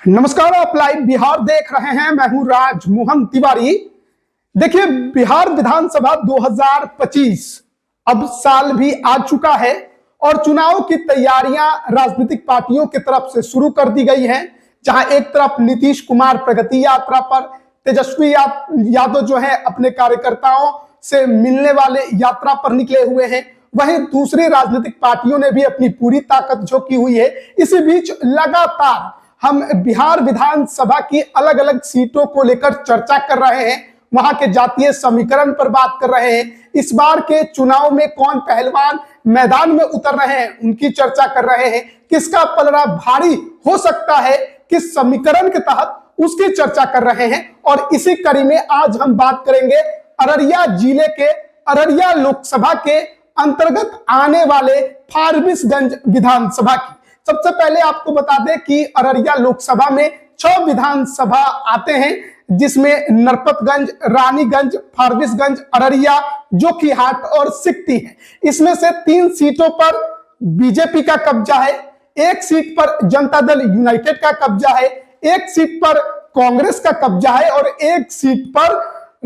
नमस्कार, आप लाइव बिहार देख रहे हैं। मैं हूं राजमोहन तिवारी। देखिए, बिहार विधानसभा 2025 अब साल भी आ चुका है और चुनाव की तैयारियां राजनीतिक पार्टियों की तरफ से शुरू कर दी गई हैं। जहां एक तरफ नीतीश कुमार प्रगति यात्रा पर, तेजस्वी यादव जो है अपने कार्यकर्ताओं से मिलने वाले यात्रा पर निकले हुए हैं, वहीं दूसरी राजनीतिक पार्टियों ने भी अपनी पूरी ताकत झोंकी हुई है। इसी बीच लगातार हम बिहार विधानसभा की अलग अलग सीटों को लेकर चर्चा कर रहे हैं, वहां के जातीय समीकरण पर बात कर रहे हैं। इस बार के चुनाव में कौन पहलवान मैदान में उतर रहे हैं उनकी चर्चा कर रहे हैं। किसका पलड़ा भारी हो सकता है, किस समीकरण के तहत, उसकी चर्चा कर रहे हैं। और इसी कड़ी में आज हम बात करेंगे अररिया जिले के अररिया लोकसभा के अंतर्गत आने वाले फारबिसगंज विधानसभा की। सबसे पहले आपको बता दें कि अररिया लोकसभा में 6 विधानसभा आते हैं, जिसमें नरपतगंज, रानीगंज, फारबिसगंज, अररिया, जोकीहाट और सिकटी है। इसमें से 3 सीटों पर बीजेपी का कब्जा है, 1 सीट पर जनता दल यूनाइटेड का कब्जा है, 1 सीट पर कांग्रेस का कब्जा है और 1 सीट पर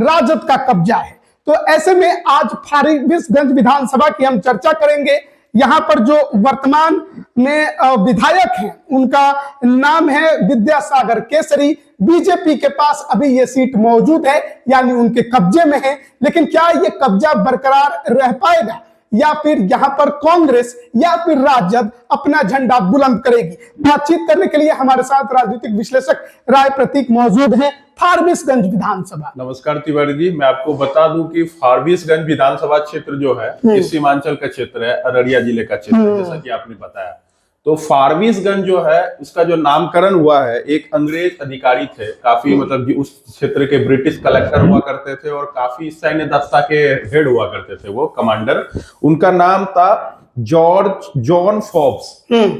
राजद का कब्जा है। तो ऐसे में आज फारबिसगंज विधानसभा की हम चर्चा करेंगे। यहाँ पर जो वर्तमान में विधायक हैं, उनका नाम है विद्यासागर केसरी। बीजेपी के पास अभी ये सीट मौजूद है, यानी उनके कब्जे में है। लेकिन क्या ये कब्जा बरकरार रह पाएगा या फिर यहाँ पर कांग्रेस या फिर राजद अपना झंडा बुलंद करेगी? बातचीत करने के लिए हमारे साथ राजनीतिक विश्लेषक राय प्रतीक मौजूद हैं, फारबिसगंज विधानसभा। नमस्कार तिवारी जी, मैं आपको बता दूं कि फारबिसगंज विधानसभा क्षेत्र जो है ये सीमांचल का क्षेत्र है, अररिया जिले का क्षेत्र है, जैसा कि आपने बताया। तो फारबिसगंज जो है, उसका जो नामकरण हुआ है, एक अंग्रेज अधिकारी थे, काफी मतलब उस क्षेत्र के ब्रिटिश कलेक्टर हुआ करते थे और काफी सैन्य दस्ता के हेड हुआ करते थे, वो कमांडर। उनका नाम था जॉन फॉब्स।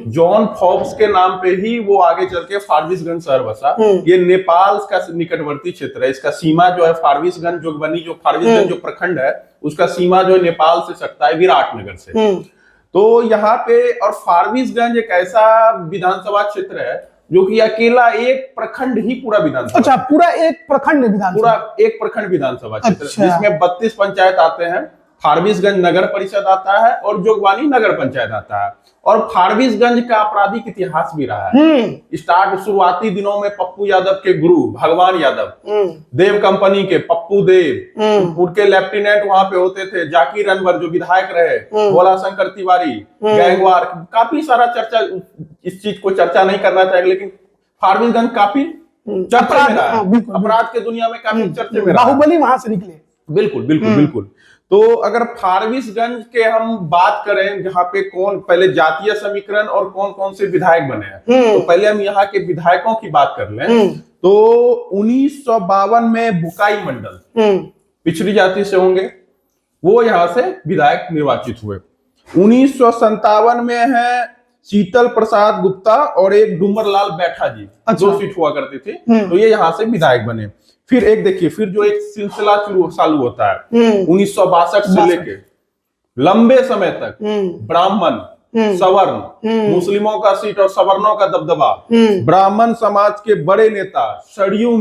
जॉन फॉब्स के नाम पे ही वो आगे चल के फारबिसगंज शहर बसा। ये नेपाल का निकटवर्ती क्षेत्र है। इसका सीमा जो है फारबिसगंज जोगबनी, जो फारबिसगंज जो प्रखंड है, उसका सीमा जो है नेपाल से सटता है, विराटनगर से। तो यहाँ पे, और फारबिसगंज एक ऐसा विधानसभा क्षेत्र है जो कि अकेला एक प्रखंड ही पूरा विधानसभा। अच्छा, पूरा एक प्रखंड विधानसभा, पूरा एक प्रखंड विधानसभा क्षेत्र, जिसमें 32 पंचायत आते हैं। फारबिसगंज नगर परिषद आता है और जोगबानी नगर पंचायत आता है। और फारबिसगंज का आपराधिक इतिहास भी रहा है। शुरुआती दिनों में पप्पू यादव के गुरु भगवान यादव, देव कंपनी के पप्पू देव, उनके लेफ्टिनेंट वहां पे होते थे जाकिर अनवर, जो विधायक रहे, भोला शंकर तिवारी, गैंगवार, काफी सारा चर्चा, इस चीज को चर्चा नहीं करना चाहिए, लेकिन फारबिसगंज काफी चर्चा में रहा है, अपराध के दुनिया में काफी चर्चे में रहा। बाहुबली वहां से निकले। बिल्कुल बिल्कुल बिल्कुल। तो अगर फारबिसगंज के हम बात करें, जहाँ पे कौन पहले जातीय समीकरण और कौन कौन से विधायक बने हैं, तो पहले हम यहाँ के विधायकों की बात कर लें। तो 1952 में बुकाई मंडल पिछड़ी जाति से होंगे, वो यहाँ से विधायक निर्वाचित हुए। 1957 में है शीतल प्रसाद गुप्ता और एक डूमरलाल बैठा जी, 2 सीट हुआ करती थी, तो ये यहाँ से विधायक बने। फिर एक देखिए, फिर जो एक सिलसिला चालू होता है 1962 से लेके लंबे समय तक ब्राह्मण, सवर्ण, मुस्लिमों का सीट और सवर्णों का दबदबा। ब्राह्मण समाज के बड़े नेता सरयू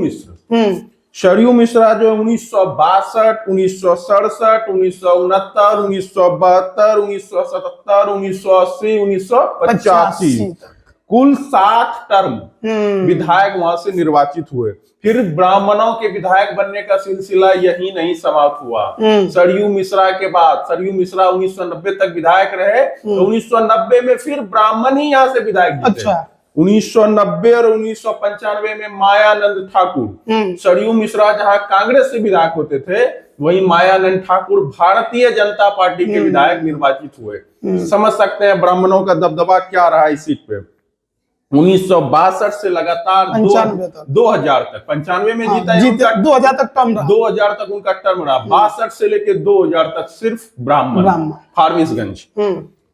मिश्रा जो 1962, 1967, 1969, 1972, 1977, 1980, 1985, कुल 7 टर्म विधायक वहां से निर्वाचित हुए। फिर ब्राह्मणों के विधायक बनने का सिलसिला यही नहीं समाप्त हुआ। सरयू मिश्रा के बाद, सरयू मिश्रा 1990 तक विधायक रहे, तो 1990 में फिर ब्राह्मण ही यहाँ से विधायक जीते। अच्छा। 1990 और 1995 में मायानंद ठाकुर, सरयू मिश्रा जहां कांग्रेस से विधायक होते थे, वहीं मायानंद ठाकुर भारतीय जनता पार्टी के विधायक निर्वाचित हुए। समझ सकते हैं ब्राह्मणों का दबदबा क्या रहा इस सीट पे। 1962 से लगातार 2000 तक, 95 में जीता, 2000 तक टर्म रहा, 2000 तक उनका टर्म रहा। 62 से लेके 2000 तक सिर्फ ब्राह्मण फारबिसगंज।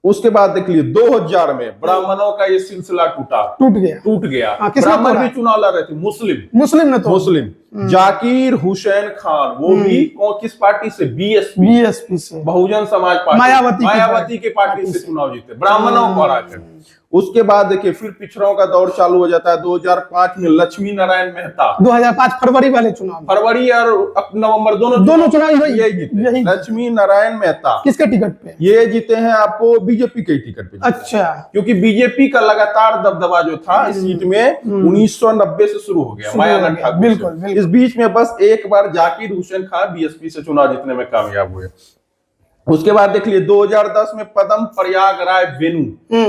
उसके बाद देख लीजिए 2000 में ब्राह्मणों का ये सिलसिला टूट गया। ब्राह्मण भी चुनाव लड़ रहे थे, मुस्लिम जाकिर हुसैन खान, वो भी किस पार्टी से? बीएसपी से, बहुजन समाज पार्टी, मायावती की पार्टी से चुनाव जीते, ब्राह्मणों को हराकर। उसके बाद देखिए फिर पिछड़ों का दौर चालू हो जाता है 2005 में लक्ष्मी नारायण मेहता। 2005 फरवरी वाले चुनाव, फरवरी और नवंबर दोनों चुनाव यही जीते। लक्ष्मी नारायण मेहता किसके टिकट पे? ये जीते हैं आपको बीजेपी के टिकट पे। अच्छा, क्योंकि बीजेपी का लगातार दबदबा जो था इस सीट में 1990 से शुरू हो गया मायानंद ठाकुर। बिल्कुल। इस बीच में बस एक बार जाकिर हुसैन खान बीएसपी से चुनाव जीतने में कामयाब हुए। उसके बाद देख लिए 2010 में पदम प्रयाग राय वेणु,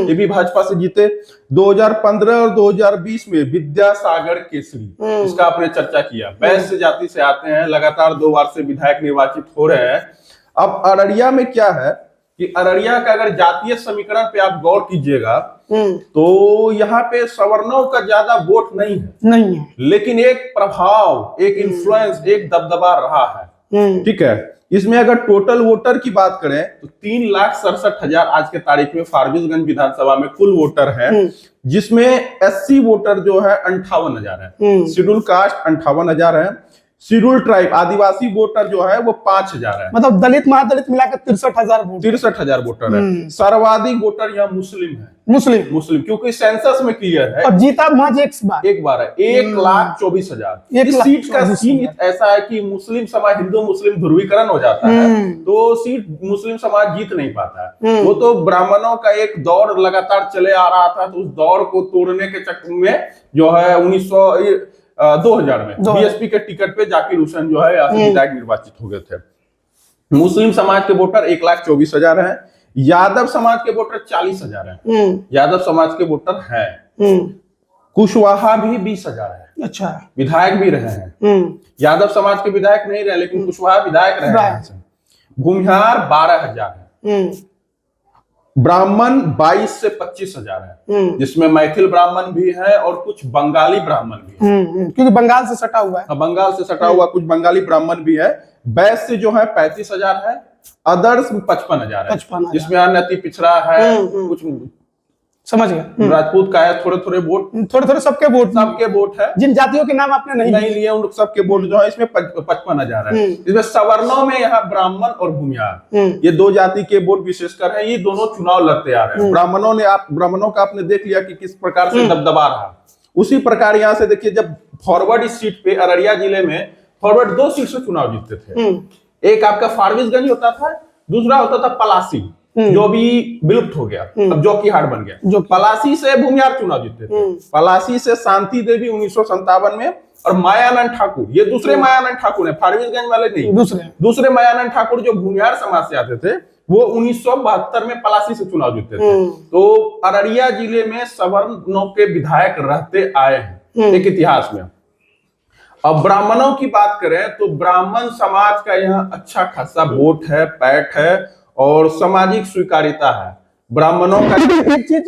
ये भी भाजपा से जीते। 2015 और 2020 में विद्यासागर केसरी, इसका आपने चर्चा किया, वैश्य जाति से आते हैं, लगातार 2 बार से विधायक निर्वाचित हो रहे हैं। अब अररिया में क्या है कि अररिया का अगर जातीय समीकरण पे आप गौर कीजिएगा तो यहाँ पे सवर्णों का ज्यादा वोट नहीं है, लेकिन एक प्रभाव, एक इन्फ्लुएंस, एक दबदबा रहा है। ठीक है, इसमें अगर टोटल वोटर की बात करें तो 3,67,000 आज के तारीख में फारबिसगंज विधानसभा में कुल वोटर है, जिसमें एससी वोटर जो है 58,000 है, शेड्यूल कास्ट 58,000 है, शेड्यूल ट्राइब आदिवासी वोटर जो है वो 5,000 है, मतलब दलित महादलित मिलाकर 63,000 वोटर है। सर्वाधिक वोटर यहाँ मुस्लिम है, मुस्लिम क्योंकि सेंसस में क्लियर है, और जीता महज एक बार है, 1,24,000। इस सीट का सीन ऐसा है कि मुस्लिम समाज, हिंदू मुस्लिम ध्रुवीकरण हो जाता है तो सीट मुस्लिम समाज जीत नहीं पाता है। वो तो ब्राह्मणों का एक दौर लगातार चले आ रहा था, तो उस दौर को तोड़ने के चक्कर में जो है 2000 में बीएसपी के टिकट पे जाकिर हुसैन जो है विधायक निर्वाचित हो गए थे। मुस्लिम समाज के वोटर 1,24,000 है, यादव समाज के वोटर 40,000 है, यादव समाज के वोटर है। कुशवाहा भी 20,000 है। अच्छा, विधायक भी रहे हैं, यादव समाज के विधायक नहीं रहे लेकिन कुशवाहा विधायक रहे हैं। भूमिहार 12,000 है, ब्राह्मण 22 से 25,000 है, जिसमें मैथिल ब्राह्मण भी है और कुछ बंगाली ब्राह्मण भी है, क्योंकि बंगाल से सटा हुआ है, बंगाल से सटा हुआ कुछ बंगाली ब्राह्मण भी है। वैश्य जो है 35,000 है, अदर्स 55,000 है, जिसमें अन्य अति पिछड़ा है, कुछ समझ गए, राजपूत का है, थोड़े वोट, सबके वोट है। जिन जातियों के नाम आपने नहीं लिए उन सबके वोट जो है इसमें 55,000 है। इसमें सवर्णों में यहाँ ब्राह्मण और भूमिहार, ये 2 जाति के वोट विशेषकर है, ये दोनों चुनाव लड़ते आ रहे हैं। ब्राह्मणों का आपने देख लिया कि किस प्रकार से दबदबा रहा, उसी प्रकार यहाँ से देखिए जब फॉरवर्ड इस सीट पे अररिया जिले में फॉरवर्ड 2 सीट से चुनाव जीतते थे। एक आपका फारबिसगंज होता था, दूसरा होता था पलासी, जो भी विलुप्त हो गया, अब जोकीहाट बन गया। जो पलासी से भूमिहार चुनाव जीते थे, पलासी से शांति देवी 1957 में, और मायानंद ठाकुर, ये दूसरे मायानंद ठाकुर है, फारबिसगंज वाले नहीं, दूसरे मायानंद ठाकुर जो भूमिहार समाज से आते थे, वो 1972 में पलासी से चुनाव जीते थे। तो अररिया जिले में सवर्णों के विधायक रहते आए हैं एक इतिहास में। अब ब्राह्मणों की बात करें तो ब्राह्मण समाज का यहाँ अच्छा खासा वोट है, पैठ है और सामाजिक स्वीकार्यता है ब्राह्मणों का। एक चीज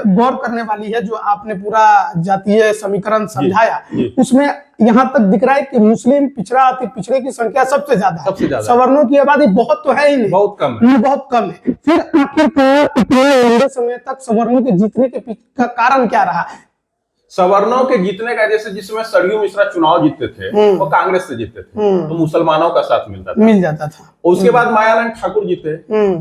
गौर करने वाली है, जो आपने पूरा जातीय समीकरण समझाया, उसमें यहाँ तक दिख रहा है कि मुस्लिम, पिछड़ा, अति पिछड़े की संख्या सबसे ज्यादा है। सवर्णों की आबादी बहुत तो है ही नहीं, बहुत कम है। फिर आखिरकार इतने लंबे समय तक सवर्णों के जीतने के पीछे का कारण क्या रहा? सवर्णों के जीतने का, जैसे जिसमें सरयू मिश्रा चुनाव जीतते थे वो कांग्रेस से जीतते थे, तो मुसलमानों का साथ मिल जाता था। उसके बाद मायानंद ठाकुर जीते,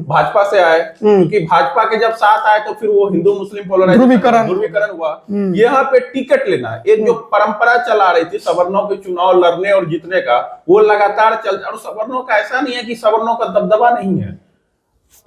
भाजपा से आए, क्योंकि भाजपा के जब साथ आए तो फिर वो हिंदू मुस्लिम ध्रुवीकरण हुआ। यहाँ पे टिकट लेना, एक जो परंपरा चला रही थी सवर्णों के चुनाव लड़ने और जीतने का, वो लगातार चल, और सवर्णों का ऐसा नहीं है कि सवर्णों का दबदबा नहीं है।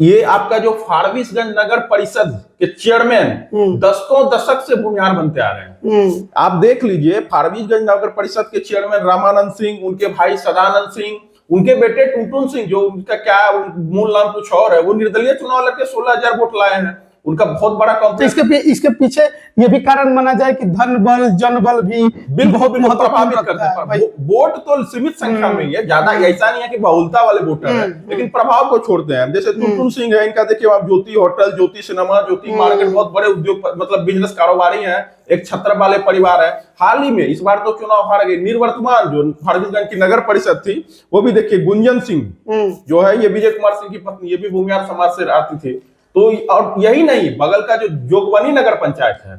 ये आपका जो फारबिसगंज नगर परिषद के चेयरमैन दशकों दशक से भूमिहार बनते आ रहे हैं। आप देख लीजिए, फारबिसगंज नगर परिषद के चेयरमैन रामानंद सिंह, उनके भाई सदानंद सिंह, उनके बेटे टुनटुन सिंह, जो उनका क्या मूल नाम कुछ और है, वो निर्दलीय चुनाव लड़के 16,000 वोट लाए हैं। उनका बहुत बड़ा कॉम्पिटिशन। इसके पीछे ये भी कारण माना जाए कि धन बल, जन बल भी बहुत प्रभावित करते हैं। वोट तो सीमित संख्या में ही है, ज्यादा ऐसा नहीं है कि बहुलता वाले वोटर हैं, लेकिन प्रभाव को छोड़ते हैं। जैसे टुनटुन सिंह है, इनका देखिए आप, ज्योति होटल, ज्योति सिनेमा, ज्योति मार्केट, बहुत बड़े उद्योग मतलब बिजनेस कारोबारी हैं, एक छत्र वाले परिवार है। हाल ही में इस बार तो चुनाव हार गए, निर्वर्तमान जो फारबिसगंज की नगर परिषद थी, वो भी देखिए गुंजन सिंह जो है, ये विजय कुमार सिंह की पत्नी, ये भी भूमिहार समाज से आती थी। तो और यही नहीं, बगल का जो जोगबनी नगर पंचायत है,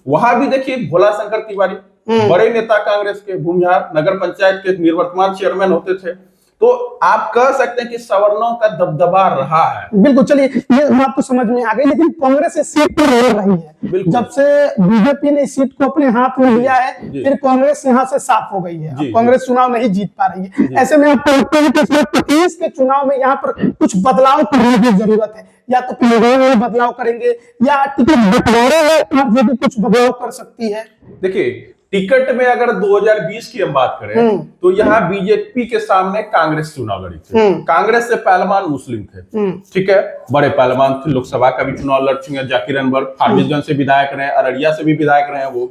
वहां भी देखिए भोला शंकर तिवारी, बड़े नेता कांग्रेस के, भूमिहार नगर पंचायत के निर्वर्तमान चेयरमैन होते थे। तो आप कह सकते हैं कि सवर्णों का दबदबा रहा है। बिल्कुल, चलिए ये बात तो समझ में आ गई, लेकिन कांग्रेस इस सीट पर लड़ रही है। जब से बीजेपी ने इस सीट को अपने हाथ में लिया है, फिर कांग्रेस यहाँ से साफ हो गई है। अब कांग्रेस चुनाव नहीं जीत पा रही है। ऐसे में आपको लगता है कि 2025 के चुनाव में यहाँ पर कुछ बदलाव करने की जरूरत है, या तो परिवार में बदलाव करेंगे या टिकट बंटवारे में आरजेडी कुछ बदलाव कर सकती है? देखिए, टिकट में अगर 2020 की हम बात करें तो यहाँ बीजेपी के सामने कांग्रेस चुनाव लड़ी थी। कांग्रेस से पहलवान मुस्लिम थे, ठीक है, बड़े पहलवान थे, लोकसभा का भी चुनाव लड़ चुके हैं। जाकिर अनवर फारबिसगंज से विधायक रहे, अररिया से भी विधायक रहे वो।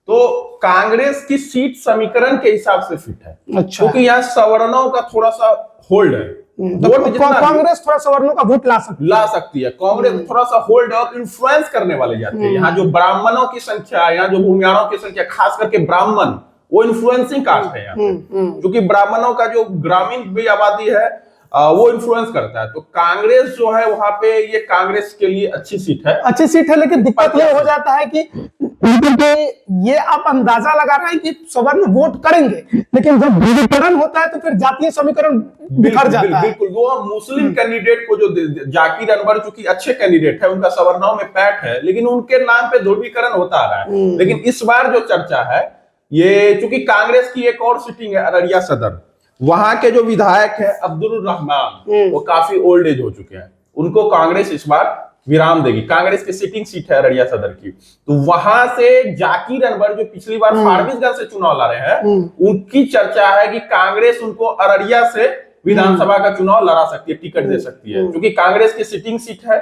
तो कांग्रेस की सीट समीकरण के हिसाब से फिट है, अच्छा, क्योंकि यहाँ सवर्णों का थोड़ा सा होल्ड है। तो कांग्रेस थोड़ा सवर्णों का वोट ला सकती है। कांग्रेस थोड़ा सा होल्ड और इन्फ्लुएंस करने वाले जाते हैं। यहाँ जो ब्राह्मणों की संख्या, यहाँ जो भूमियारों की संख्या, खास करके ब्राह्मण, वो इन्फ्लुएंसिंग कास्ट है यहाँ पे, क्योंकि ब्राह्मणों का जो ग्रामीण भी आबादी है वो इन्फ्लुएंस करता है। तो कांग्रेस जो है वहां पे, ये कांग्रेस के लिए अच्छी सीट है, लेकिन दिक्कत ये हो जाता है कि ये आप अंदाजा लगा रहे हैं कि सवर्ण वोट करेंगे, लेकिन जब ध्रुवीकरण होता है तो फिर जातीय समीकरण बिखर जाता है। बिल्कुल, वो मुस्लिम कैंडिडेट को जो जाकिर अनवर चूंकि अच्छे कैंडिडेट है, उनका सवर्णों में पैठ है, लेकिन उनके नाम पे ध्रुवीकरण होता आ रहा है। लेकिन इस बार जो चर्चा है, ये चूंकि कांग्रेस की एक और सीटिंग है अररिया सदर, वहां के जो विधायक हैं अब्दुल रहमान, वो काफी ओल्ड एज हो चुके हैं, उनको कांग्रेस इस बार विराम देगी। कांग्रेस की सिटिंग सीट है अररिया सदर की, तो वहां से जाकिर अनवर जो पिछली बार फारबिसगंज से चुनाव लड़ रहे हैं, उनकी चर्चा है कि कांग्रेस उनको अररिया से विधानसभा का चुनाव लड़ा सकती है, टिकट दे सकती है, क्योंकि कांग्रेस की सिटिंग सीट है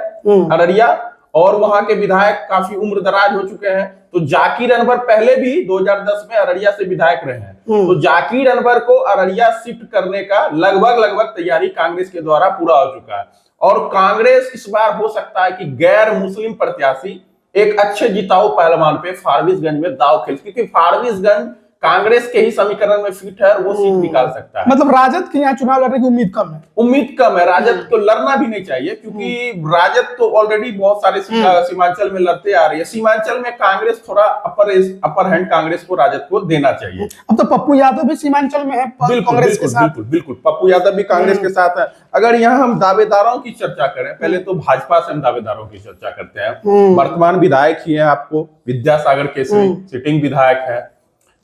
अररिया और वहां के विधायक काफी उम्र दराज हो चुके हैं। तो जाकिर अनवर पहले भी 2010 में अररिया से विधायक रहे हैं, तो जाकिर अनवर को अररिया शिफ्ट करने का लगभग तैयारी कांग्रेस के द्वारा पूरा हो चुका है। और कांग्रेस इस बार हो सकता है कि गैर मुस्लिम प्रत्याशी एक अच्छे जिताऊ पहलवान पे फारबिसगंज में दाव खेल, क्योंकि फारबिसगंज कांग्रेस के ही समीकरण में फिट है और वो सीट निकाल सकता है। मतलब राजद के यहाँ चुनाव लड़ने की उम्मीद कम है। राजद को लड़ना भी नहीं चाहिए, क्योंकि राजद तो ऑलरेडी बहुत सारे सीमांचल में लड़ते आ रही है। सीमांचल में कांग्रेस थोड़ा अपर हैंड कांग्रेस को, राजद को देना चाहिए। अब तो पप्पू यादव भी सीमांचल में है कांग्रेस के साथ। बिल्कुल, पप्पू यादव भी कांग्रेस के साथ है। अगर यहाँ हम दावेदारों की चर्चा करें, पहले तो भाजपा से हम दावेदारों की चर्चा करते हैं। वर्तमान विधायक ही है आपको विद्यासागर केसरी, सिटिंग विधायक है,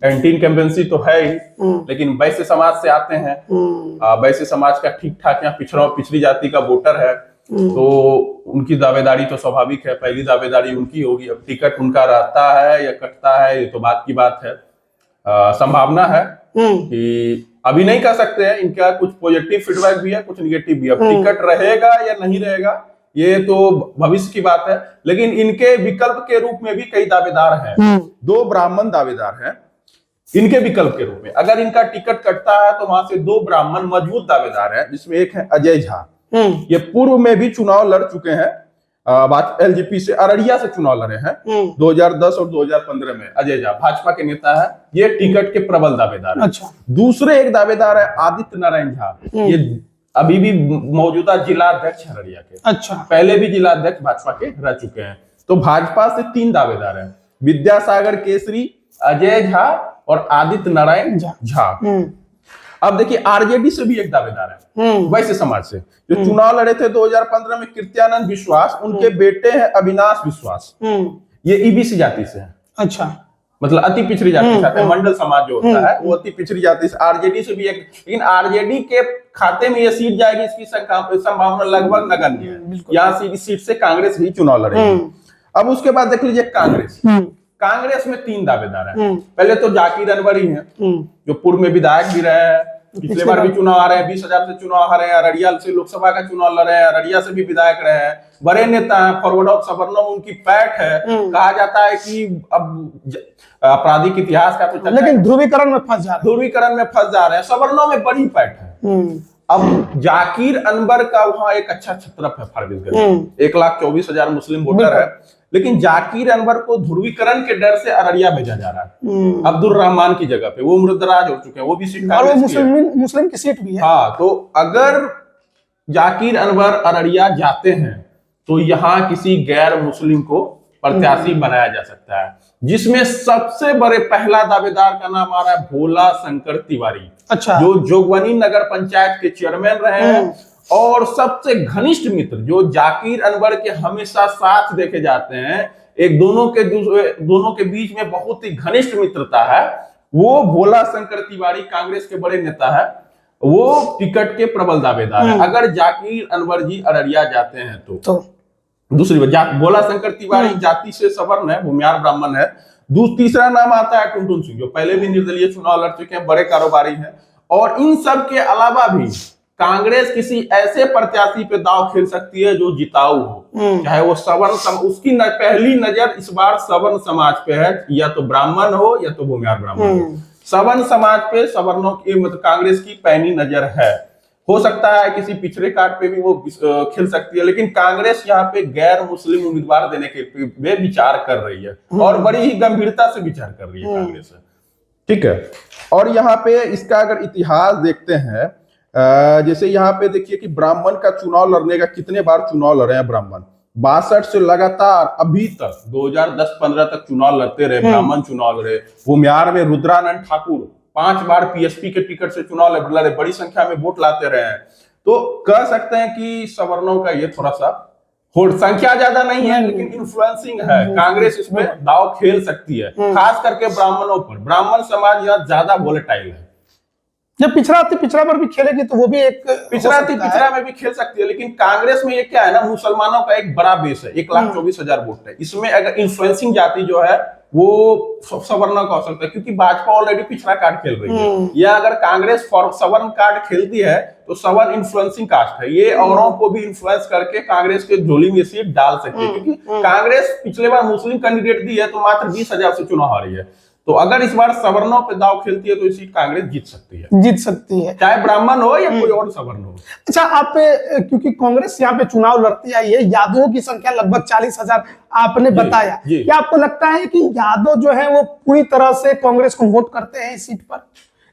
एंटी इनकम्बेंसी तो है ही, लेकिन वैश्य समाज से आते हैं। वैश्य समाज का ठीक ठाक यहाँ पिछड़ी जाति का वोटर है, तो उनकी दावेदारी तो स्वाभाविक है, पहली दावेदारी उनकी होगी। अब टिकट उनका रहता है या कटता है, ये तो बात की बात है। संभावना है कि अभी नहीं कह सकते हैं, इनका कुछ पॉजिटिव फीडबैक भी है, कुछ निगेटिव भी है। अब टिकट रहेगा या नहीं रहेगा ये तो भविष्य की बात है, लेकिन इनके विकल्प के रूप में भी कई दावेदार हैं। 2 ब्राह्मण दावेदार हैं इनके विकल्प के रूप में। अगर इनका टिकट कटता है तो वहां से 2 ब्राह्मण मजबूत दावेदार हैं, जिसमें एक है अजय झा, ये पूर्व में भी चुनाव लड़ चुके हैं, बात एलजेपी से अररिया से चुनाव लड़े हैं 2010 और 2015 में। अजय झा भाजपा के नेता है, ये टिकट के प्रबल दावेदार है। अच्छा। दूसरे एक दावेदार है आदित्य नारायण झा, ये अभी भी मौजूदा जिला अध्यक्ष अररिया के। अच्छा। पहले भी जिला अध्यक्ष भाजपा के रह चुके हैं। तो भाजपा से 3 दावेदार हैं, विद्यासागर केसरी, अजय झा और आदित्य नारायण झा। अब देखिए आरजेडी से भी एक दावेदार है, वैश्य समाज से, जो चुनाव लड़े थे 2015 में, कृत्यानंद विश्वास, उनके बेटे हैं अविनाश विश्वास, ये ईबीसी जाति से है। अच्छा, मतलब अति पिछड़ी जाति से, मंडल समाज जो होता है वो अति पिछड़ी जाति से। आरजेडी से भी एक, लेकिन आरजेडी के खाते में ये सीट जाएगी, इसकी संभावना लगभग नगण्य है। यहाँ इस सीट से कांग्रेस ही चुनाव लड़ेगी। अब उसके बाद देख लीजिए कांग्रेस में 3 दावेदार हैं। पहले तो जाकिर अनवर ही हैं, जो पूर्व में विधायक भी रहे हैं, पिछले बार भी चुनाव आ रहे हैं, 20,000 से चुनाव आ रहे हैं, अररिया से लोकसभा का चुनाव लड़ रहे हैं, अररिया से भी विधायक रहे हैं, बड़े नेता हैं, फॉरवर्ड ऑफ सवर्णों में उनकी पैठ है। कहा जाता है कि अब आपराधिक इतिहास का तो, लेकिन ध्रुवीकरण में फंस जा रहे हैं, सवर्णों में बड़ी पैठ है। अब जाकिर अनवर का वहां एक अच्छा छत्रप है फारबिसगंज, 1,24,000 मुस्लिम वोटर है, लेकिन जाकिर अनवर को ध्रुवीकरण के डर से अररिया भेजा जा रहा है अब्दुल रहमान की जगह पे। वो उम्रदराज हो चुके हैं, वो भी सीट मुस्लिम की सीट भी है। हाँ, तो अगर जाकिर अनवर अररिया जाते हैं तो यहाँ किसी गैर मुस्लिम को प्रत्याशी बनाया जा सकता है, जिसमें सबसे बड़े पहला दावेदार का नाम आ रहा है भोला शंकर तिवारी। अच्छा। जो जोगबनी नगर पंचायत के चेयरमैन रहे हैं और सबसे घनिष्ठ मित्र, जो जाकिर अनवर के हमेशा साथ देखे जाते हैं, एक दोनों के बीच में बहुत ही घनिष्ठ मित्रता है, वो भोला शंकर तिवारी कांग्रेस के बड़े नेता है, वो टिकट के प्रबल दावेदार है। अगर जाकिर अनवर जी अररिया जाते हैं तो दूसरी बात, भोला शंकर तिवारी जाति से सवर्ण है, भूमियार ब्राह्मण है। तीसरा नाम आता है टुनटुन सिंह, जो पहले भी निर्दलीय चुनाव लड़ चुके हैं, बड़े कारोबारी हैं। और इन सब के अलावा भी कांग्रेस किसी ऐसे प्रत्याशी पे दांव खेल सकती है जो जिताऊ हो, चाहे वो सवर्ण, उसकी पहली नजर इस बार सवर्ण समाज पे है, या तो ब्राह्मण हो या तो भूमियार ब्राह्मण हो। सवर्ण समाज पे सवर्णों की मतलब कांग्रेस की पैनी नजर है। हो सकता है किसी पिछड़े कार्ड पे भी वो खेल सकती है, लेकिन कांग्रेस यहाँ पे गैर मुस्लिम उम्मीदवार देने के वे विचार कर रही है और बड़ी ही गंभीरता से विचार कर रही है कांग्रेस। ठीक है। और यहाँ पे इसका अगर इतिहास देखते हैं, जैसे यहाँ पे देखिए कि ब्राह्मण का चुनाव लड़ने का कितने बार चुनाव लड़े हैं ब्राह्मण, 62 से लगातार अभी तक 2010-15 तक चुनाव लड़ते रहे, ब्राह्मण चुनाव लड़े। भूमियार में रुद्रानंद ठाकुर 5 बार पीएसपी के टिकट से चुनाव लड़े, बड़ी संख्या में वोट लाते रहे हैं। तो कह सकते हैं कि सवर्णों का ये थोड़ा सा संख्या ज्यादा नहीं है, लेकिन इन्फ्लुएंसिंग है। कांग्रेस इसमें दांव खेल सकती है, खास करके ब्राह्मणों पर। ब्राह्मण समाज यहाँ ज्यादा वोलेटाइल है। जब पिछड़ा पर भी खेलेगी तो वो भी एक पिछड़ा में भी खेल सकती है, लेकिन कांग्रेस में ये क्या है ना, मुसलमानों का एक बड़ा बेस है, 1,24,000 वोट है। इसमें अगर इन्फ्लुएंसिंग जाति जो है वो सवर्णों का हो सकता है, क्योंकि भाजपा ऑलरेडी पिछड़ा कार्ड खेल रही है। या अगर कांग्रेस सवर्ण कार्ड खेलती है तो सवर्ण इन्फ्लुएंसिंग कास्ट है, ये औरों को भी इन्फ्लुएंस करके कांग्रेस के झोली में सीट डाल सकती है। क्योंकि कांग्रेस पिछले बार मुस्लिम कैंडिडेट दी है तो मात्र 20,000 से चुनाव हारी है। तो अगर इस बार सवर्णों पे दांव खेलती है तो इसी कांग्रेस जीत सकती है, चाहे ब्राह्मण हो या कोई और सवर्ण हो। अच्छा, आप क्योंकि कांग्रेस यहाँ पे चुनाव लड़ती आई है, यादवों की संख्या लगभग 40,000 आपने बताया, क्या आपको लगता है कि यादव जो है वो पूरी तरह से कांग्रेस को वोट करते हैं इस सीट पर?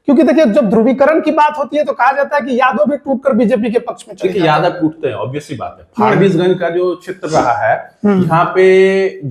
क्योंकि देखिए, जब ध्रुवीकरण की बात होती है तो कहा जाता है कि यादव भी टूटकर बीजेपी के पक्ष में चले जाते हैं। यादव टूटते हैं, ऑब्वियस सी बात है। फारबिसगंज का जो क्षेत्र रहा है, यहाँ पे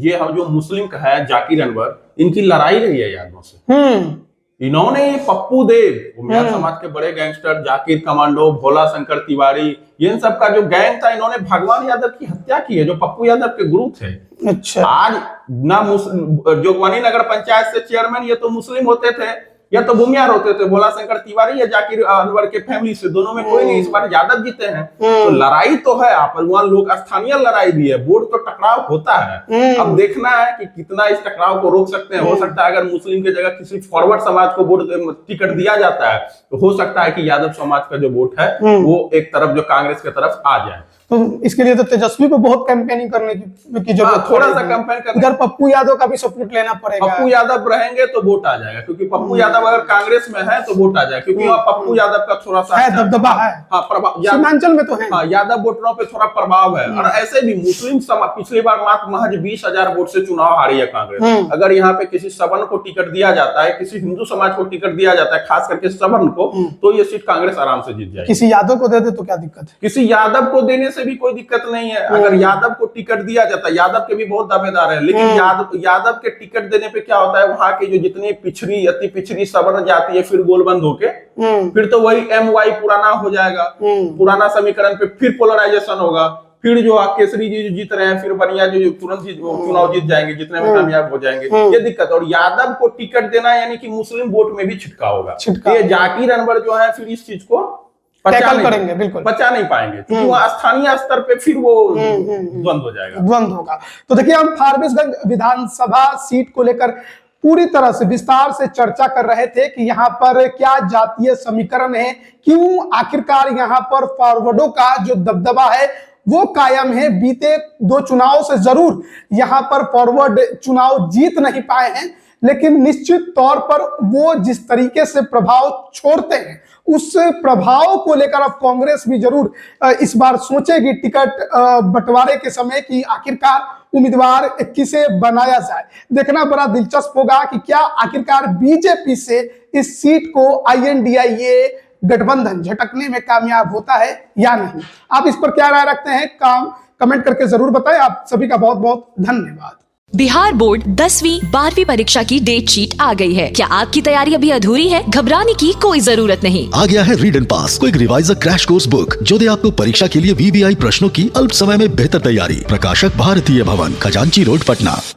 ये हम जो मुस्लिम का है जाकिर अनवर, इनकी लड़ाई रही है यादवों से। इन्होंने पप्पू देव, भूमियार समाज के बड़े गैंगस्टर, जाकिर कमांडो, भोला शंकर तिवारी, इन सब का जो गैंग था, इन्होंने भगवान यादव की हत्या की है, जो पप्पू यादव के गुरु थे। अच्छा। आज ना जोगबनी नगर पंचायत से चेयरमैन ये तो मुस्लिम होते थे या तो भूमियार होते थे, भोला शंकर तिवारी या जाकिर अनवर के फैमिली से, दोनों में कोई नहीं। इस बार यादव जीते हैं, तो लड़ाई तो है। आप वहां लोग स्थानीय लड़ाई भी है, वोट तो टकराव होता है। अब देखना है कि कितना इस टकराव को रोक सकते हैं। हो सकता है अगर मुस्लिम की जगह किसी फॉरवर्ड समाज को वोट टिकट दिया जाता है तो हो सकता है कि यादव समाज का जो वोट है वो एक तरफ जो कांग्रेस की तरफ आ जाए। तो इसके लिए तो तेजस्वी को बहुत कैंपेनिंग करने की जरूरत, थोड़ा सा कैंपेन करना। इधर पप्पू यादव का भी सपोर्ट लेना पड़ेगा। पप्पू यादव रहेंगे तो वोट आ जाएगा, क्योंकि पप्पू यादव अगर कांग्रेस में है तो वोट आ जाएगा, क्योंकि वहाँ पप्पू यादव का थोड़ा सा दबदबा है। हाँ, प्रभाव सीमांचल में तो है। हाँ, यादव वोटरों पे थोड़ा प्रभाव है। और ऐसे भी मुस्लिम पिछली बार मात्र महज 20,000 वोट से चुनाव हारी है कांग्रेस। अगर यहाँ पे किसी सवर्ण को टिकट दिया जाता है, किसी हिंदू समाज को टिकट दिया जाता है, खास करके सवर्ण को, तो ये सीट कांग्रेस आराम से जीत जाएगी। किसी यादव को दे दे तो क्या दिक्कत है? किसी यादव को देने से भी कोई दिक्कत नहीं है। अगर यादव को टिकट दिया जाता है, यादव के भी बहुत दावेदार है, लेकिन यादव के टिकट देने पे क्या होता है, वहां की जो जितनी पिछड़ी अति पिछड़ी सवर्ण जाती है फिर गोलबंद होके फिर तो वही MY पुराना हो जाएगा। पुराना समीकरण पे फिर पोलराइजेशन होगा। फिर जो केसरी जी जो जीत रहे हैं, फिर बनिया जो तुरंत चुनाव जीत जाएंगे, जितने में कामयाब हो जाएंगे, ये दिक्कत। और यादव को टिकट देना यानी कि मुस्लिम वोट में भी छिटका होगा। ये जाकिर अनवर जो है फिर इस चीज को करेंगे, बिल्कुल बचा नहीं पाएंगे, क्योंकि वहाँ स्थानीय स्तर पे फिर वो द्वंद हो जाएगा, द्वंद होगा। तो देखिए, हम फारबिसगंज विधानसभा सीट को लेकर पूरी तरह से विस्तार से चर्चा कर रहे थे कि यहाँ पर क्या जातीय समीकरण है, क्यों आखिरकार यहाँ पर फॉरवर्डों का जो दबदबा है वो कायम है। बीते 2 चुनाव से जरूर यहाँ पर फॉरवर्ड चुनाव जीत नहीं पाए हैं, लेकिन निश्चित तौर पर वो जिस तरीके से प्रभाव छोड़ते हैं, उस प्रभाव को लेकर अब कांग्रेस भी जरूर इस बार सोचेगी टिकट बंटवारे के समय कि आखिरकार उम्मीदवार किसे बनाया जाए। देखना बड़ा दिलचस्प होगा कि क्या आखिरकार बीजेपी से इस सीट को INDIA गठबंधन झटकने में कामयाब होता है या नहीं। आप इस पर क्या राय रखते हैं, कमेंट करके जरूर बताएं। आप सभी का बहुत बहुत धन्यवाद। बिहार बोर्ड 10वीं 12वीं परीक्षा की डेट शीट आ गई है। क्या आपकी तैयारी अभी अधूरी है? घबराने की कोई जरूरत नहीं। आ गया है read and pass, quick reviser crash course book जो दे आपको परीक्षा के लिए VBI प्रश्नों की अल्प समय में बेहतर तैयारी। प्रकाशक भारतीय भवन, खजांची रोड, पटना।